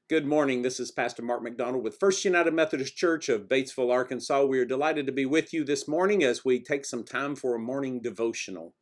Good morning. This is Pastor Mark McDonald with First United Methodist Church of Batesville, Arkansas. We are delighted to be with you this morning as we take some time for a morning devotional.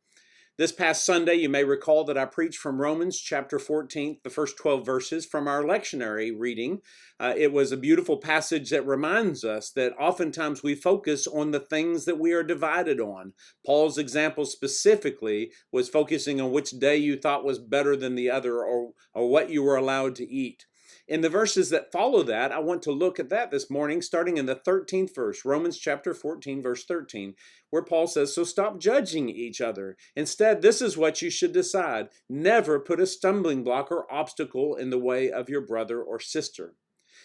This past Sunday, you may recall that I preached from Romans chapter 14, the first 12 verses from our lectionary reading. It was a beautiful passage that reminds us that oftentimes we focus on the things that we are divided on. Paul's example specifically was focusing on which day you thought was better than the other or what you were allowed to eat. In the verses that follow that, I want to look at that this morning, starting in the 13th verse, Romans chapter 14, verse 13, where Paul says, "So stop judging each other. Instead, this is what you should decide. Never put a stumbling block or obstacle in the way of your brother or sister."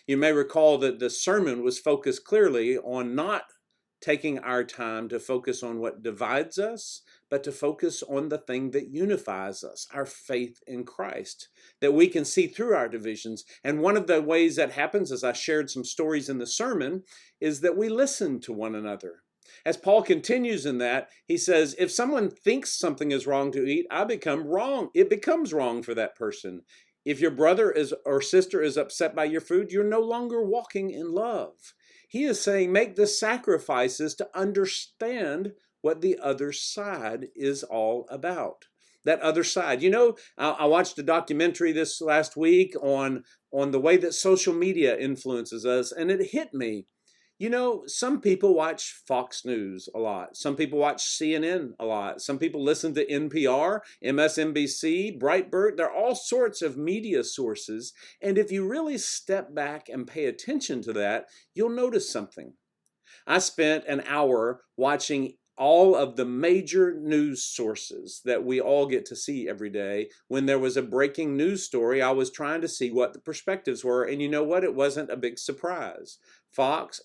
You may recall that the sermon was focused clearly on not taking our time to focus on what divides us, but to focus on the thing that unifies us, our faith in Christ, that we can see through our divisions. And one of the ways that happens, as I shared some stories in the sermon, is that we listen to one another. As Paul continues in that, he says, if someone thinks something is wrong to eat, it becomes wrong for that person. If your brother or sister is upset by your food, you're no longer walking in love. He is saying, make the sacrifices to understand what the other side is all about. That other side. You know, I watched a documentary this last week on the way that social media influences us, and it hit me. You know, some people watch Fox News a lot. Some people watch CNN a lot. Some people listen to NPR, MSNBC, Breitbart. There are all sorts of media sources. And if you really step back and pay attention to that, you'll notice something. I spent an hour watching all of the major news sources that we all get to see every day. When there was a breaking news story, I was trying to see what the perspectives were. And you know what? It wasn't a big surprise. Fox,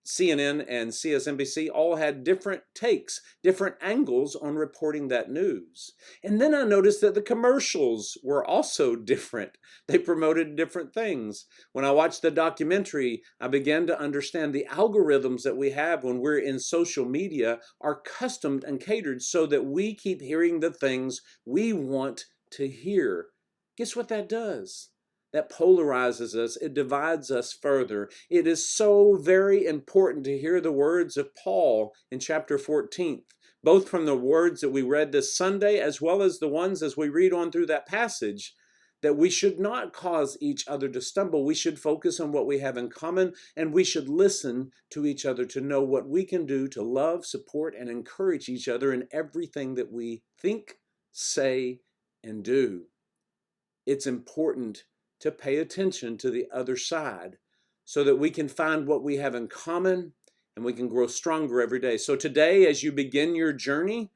CNN, and CSNBC all had different takes, different angles on reporting that news. And then I noticed that the commercials were also different. They promoted different things. When I watched the documentary, I began to understand the algorithms that we have when we're in social media are customed and catered so that we keep hearing the things we want to hear. Guess what that does? That polarizes us. It divides us further. It is so very important to hear the words of Paul in chapter 14, both from the words that we read this Sunday as well as the ones as we read on through that passage, that we should not cause each other to stumble. We should focus on what we have in common, and we should listen to each other to know what we can do to love, support, and encourage each other in everything that we think, say, and do. It's important to pay attention to the other side so that we can find what we have in common and we can grow stronger every day. So today, as you begin your journey,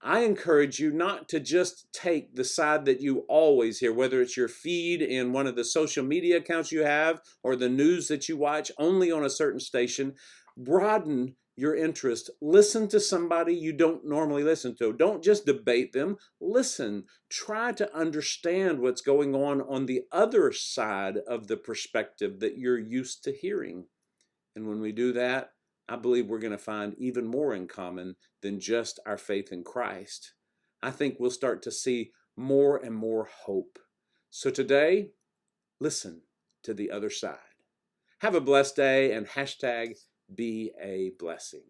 I encourage you not to just take the side that you always hear, whether it's your feed in one of the social media accounts you have or the news that you watch only on a certain station. Broaden your interest. Listen to somebody you don't normally listen to. Don't just debate them. Listen. Try to understand what's going on the other side of the perspective that you're used to hearing. And when we do that, I believe we're going to find even more in common than just our faith in Christ. I think we'll start to see more and more hope. So today, listen to the other side. Have a blessed day and #be a blessing.